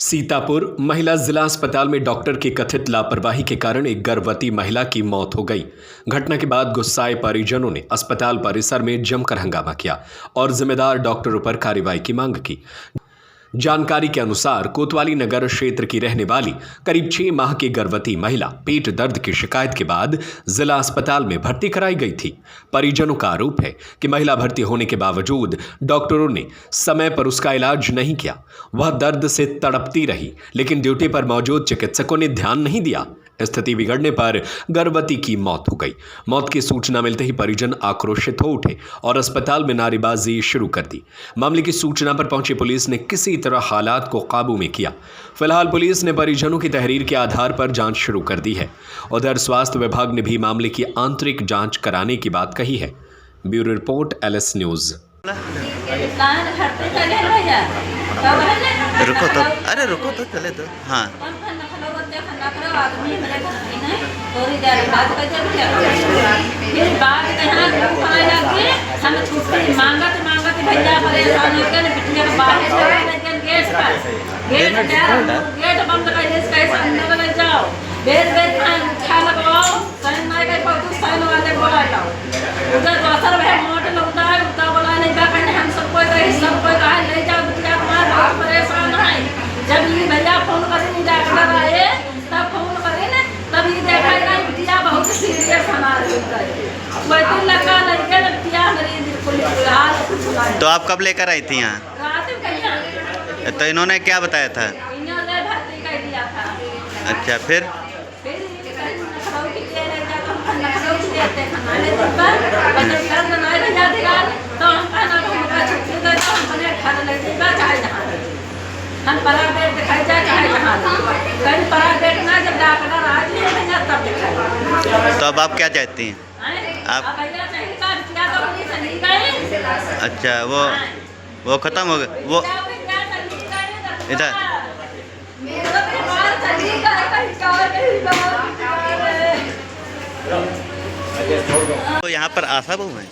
सीतापुर महिला जिला अस्पताल में डॉक्टर की कथित लापरवाही के कारण एक गर्भवती महिला की मौत हो गई। घटना के बाद गुस्साए परिजनों ने अस्पताल परिसर में जमकर हंगामा किया और जिम्मेदार डॉक्टरों पर कार्रवाई की मांग की। जानकारी के अनुसार कोतवाली नगर क्षेत्र की रहने वाली करीब 6 माह की गर्भवती महिला पेट दर्द की शिकायत के बाद जिला अस्पताल में भर्ती कराई गई थी। परिजनों का आरोप है कि महिला भर्ती होने के बावजूद डॉक्टरों ने समय पर उसका इलाज नहीं किया। वह दर्द से तड़पती रही, लेकिन ड्यूटी पर मौजूद चिकित्सकों ने ध्यान नहीं दिया। स्थिति बिगड़ने पर गर्भवती की मौत हो गई। मौत की सूचना मिलते ही परिजन आक्रोशित हो उठे और अस्पताल में नारेबाजी शुरू कर दी। मामले की सूचना पर पहुंची पुलिस ने किसी तरह हालात को काबू में किया। फिलहाल पुलिस ने परिजनों की तहरीर के आधार पर जांच शुरू कर दी है। उधर स्वास्थ्य विभाग ने भी मामले की आंतरिक जांच कराने की बात कही है। Bureau report LS news. रुको तो चले तो हाँ। थोड़ी देर बाद फिर बात कहना हम छुट्टी मांगत भैया परेशान होकर बिटिया के बाहर गेट बंद कर कैसे अंदर ले जाओ। बेर खा लगवाओ साइन ना के बहुत साइन वाले बोला जाओ। उधर दोसर भाई मोट लगता है उतना बोला नहीं बा कहने हम सब कोई कहा ले जाओ बिटिया तुम्हारा बहुत परेशान है। जब ये भैया फोन करें डॉक्टर आए तब फोन करें ना तब ये देखा गया बिटिया बहुत सीरियस हमारे तो लगा लड़के बिटिया मरीज बिल्कुल हाल कुछ। तो आप कब लेकर आई थी यहाँ? रात में कहीं तो इन्होंने क्या बताया था? इन्होंने भर्ती कर दिया था। अच्छा फिर हम प्राइवेट दिखाई जाए चाहे जहाँ कहीं प्राइवेट ना जब डॉक्टर आज नहीं तब दिखाई। तो अब आप क्या चाहती हैं? आप अच्छा वो खत्म हो गया वो इधर। तो यहाँ पर आशा बहू है,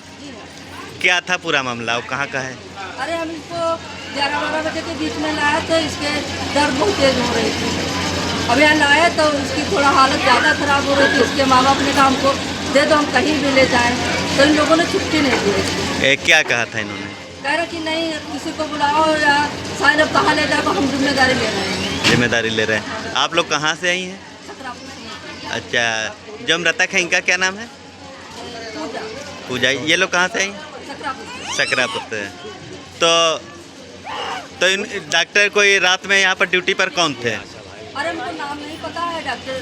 क्या था पूरा मामला और कहाँ का है? अरे हम इसको 11-12 बजे के बीच में लाया तो इसके दर्द बहुत तेज हो रही थी। अब यहाँ लाए तो उसकी थोड़ा हालत ज़्यादा ख़राब हो रही थी। उसके माँ बाप ने कहा हमको दे दो हम कहीं भी ले जाएं, तो इन लोगों ने छुट्टी नहीं दी। क्या कहा था इन्होंने? कह रहे कि नहीं किसी को बुलाओ या साइन अब कहाँ ले जाओ हम जिम्मेदारी ले रहे हैं। जिम्मेदारी ले रहे हैं। आप लोग कहाँ से आई हैं? अच्छा, जो मृतक है इनका क्या नाम है? पूजा। ये लोग कहाँ से आई? सकरापुर से। तो इन डॉक्टर कोई रात में यहाँ पर ड्यूटी पर कौन थे? अरे मुझे नाम नहीं पता है डॉक्टर।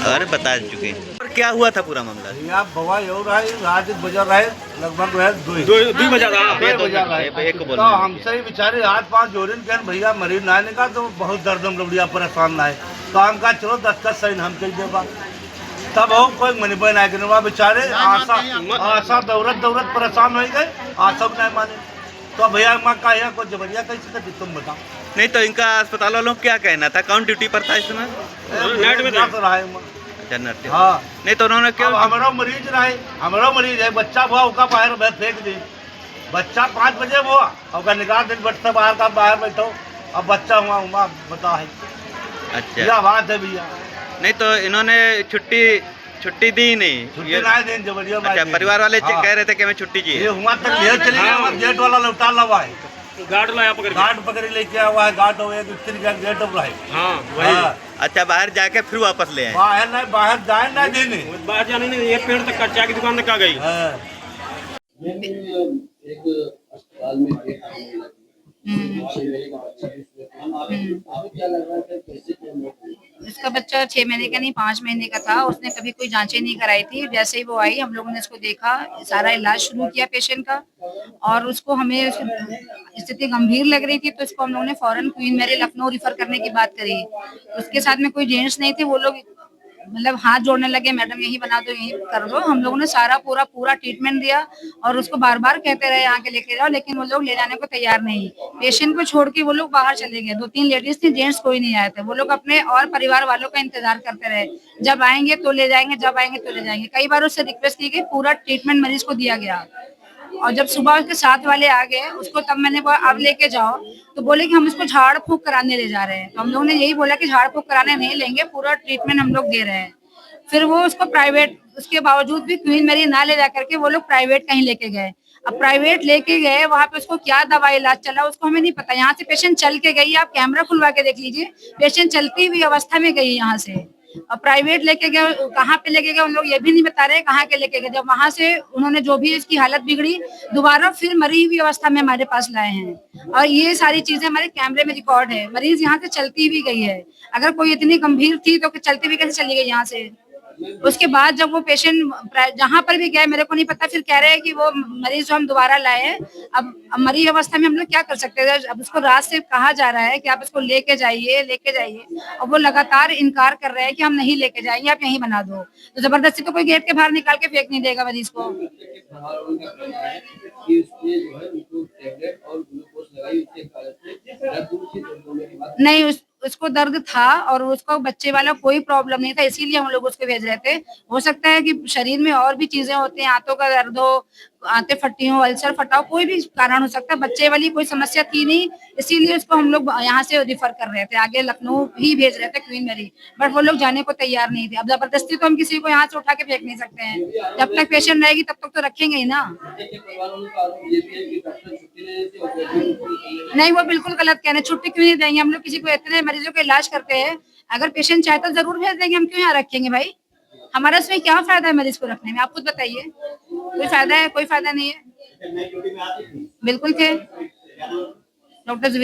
अरे बता चुके। और क्या हुआ था पूरा मामला? यहाँ बवा हो रहा है, रात बजा रहा है लगभग दो बजा रहा है। तो हमसे ही बेचारे हाथ पाँव जोड़न के भैया मरीज ना निकाल तो बहुत दर्द हम लोग परेशान ना है। तो हम कहा चलो 10 का सही हम कह देगा। तब हो कोई मनी बन आए कि बेचारे आशा दौड़त परेशान हो गए। आशा नहीं माने तो भैया माँ का कोई जबरिया कैसे करती तुम बताओ। नहीं तो इनका अस्पताल वालों को क्या कहना था? कौन ड्यूटी पर था इस समय? नाइट में तो रहा है। हाँ। नहीं तो उन्होंने क्यों? हमारा मरीज है बच्चा हुआ उसका बाहर फेंक दी। बच्चा 5 बजे हुआ और निकाल दिन बच्चा बाहर बैठो। अब बच्चा हुआ उमा बता है। अच्छा यह बात है भैया। नहीं तो इन्होंने छुट्टी दी नहीं। ये जबरिया। अच्छा, परिवार वाले कह रहे थे कि हमें छुट्टी चाहिए। ये हुआ तक ले चली गया। गेट वाला लौटा लगा है। गार्ड पकड़ लेके आया हुआ है। गार्ड हो गेट हो रहा है। हाँ। अच्छा, बाहर जाके फिर वापस ले आए? बाहर जाए ना देने। बाहर जाने नहीं, ये पेड़ तक चाय की दुकान तक आ गई। एक अस्पताल में उसका बच्चा 6 महीने का नहीं 5 महीने का था। उसने कभी कोई जांचें नहीं कराई थी। जैसे ही वो आई हम लोगों ने उसको देखा, सारा इलाज शुरू किया पेशेंट का और उसको हमें स्थिति गंभीर लग रही थी तो इसको हम लोगों ने फौरन क्वीन मैरी लखनऊ रिफर करने की बात करी। उसके साथ में कोई जेंट्स नहीं थे। वो लोग मतलब हाथ जोड़ने लगे, मैडम यही बना दो यही कर दो। हम लोगों ने सारा पूरा ट्रीटमेंट दिया और उसको बार बार कहते रहे यहाँ के लेके जाओ, लेकिन वो लोग ले जाने को तैयार नहीं। पेशेंट को छोड़ के वो लोग बाहर चले गए। 2-3 लेडीज थी, जेंट्स कोई नहीं आए थे। वो लोग अपने और परिवार वालों का इंतजार करते रहे, जब आएंगे तो ले जाएंगे, जब आएंगे तो ले जाएंगे। कई बार उससे रिक्वेस्ट की गई, पूरा ट्रीटमेंट मरीज को दिया गया और जब सुबह उसके साथ वाले आ गए उसको, तब मैंने बोला अब लेके जाओ, तो बोले कि हम इसको झाड़ फूक कराने ले जा रहे हैं। तो हम लोगों ने यही बोला कि झाड़ फूक कराने नहीं लेंगे, पूरा ट्रीटमेंट हम लोग दे रहे हैं। फिर वो उसको प्राइवेट, उसके बावजूद भी क्वीन मैरी ना ले जा करके वो लोग प्राइवेट कहीं लेके गए। अब प्राइवेट लेके गए, वहां पे उसको क्या दवा इलाज चला उसको हमें नहीं पता। यहाँ से पेशेंट चल के गई, आप कैमरा खुलवा के देख लीजिए, पेशेंट चलती हुई अवस्था में गई यहाँ से। और प्राइवेट लेके गए, कहाँ पे लेके गए उन लोग ये भी नहीं बता रहे कहाँ के लेके गए। जब वहां से उन्होंने जो भी इसकी हालत बिगड़ी, दोबारा फिर मरी हुई अवस्था में हमारे पास लाए हैं। और ये सारी चीजें हमारे कैमरे में रिकॉर्ड है। मरीज यहाँ से चलती हुई गई है, अगर कोई इतनी गंभीर थी तो चलती हुई कैसे चली गई यहाँ से। उसके बाद जब वो पेशेंट जहां पर भी गए, मेरे को नहीं पता, फिर कह रहे हैं कि वो मरीज जो हम दोबारा लाए हैं, अब मरी अवस्था में हम लोग क्या कर सकते हैं। अब उसको रात से कहा जा रहा है कि आप इसको लेके जाइए, और वो लगातार इनकार कर रहे हैं कि हम नहीं लेके जाएंगे, आप यहीं बना दो। तो जबरदस्ती तो कोई गेट के बाहर निकाल के फेंक नहीं देगा मरीज को। नहीं, उसको दर्द था और उसको बच्चे वाला कोई प्रॉब्लम नहीं था, इसीलिए हम लोग उसको भेज रहे थे। हो सकता है कि शरीर में और भी चीजें होती हैं, आंतों का दर्द हो, आंतें फटी हो, अल्सर फटा हो, कोई भी कारण हो सकता है। बच्चे वाली कोई समस्या थी नहीं, इसीलिए उसको हम लोग यहाँ से रिफर कर रहे थे, आगे लखनऊ ही भेज रहे थे क्वीन मैरी। बट वो लोग जाने को तैयार नहीं थे। अब जबरदस्ती तो हम किसी को यहाँ से उठा के फेंक नहीं सकते हैं। जब तक पेशेंट रहेगी तब तक तो रखेंगे ही ना। नहीं, वो बिल्कुल गलत कह रहे हैं, छुट्टी क्यों नहीं देंगे। हम लोग किसी को इतने मरीजों का इलाज करते हैं, अगर पेशेंट चाहे तो जरूर भेज देंगे, हम क्यों यहाँ रखेंगे भाई। हमारा इसमें क्या फायदा है मरीज को रखने में, आप खुद बताइए। कोई फायदा है? कोई फायदा नहीं है। बिल्कुल थे डॉक्टर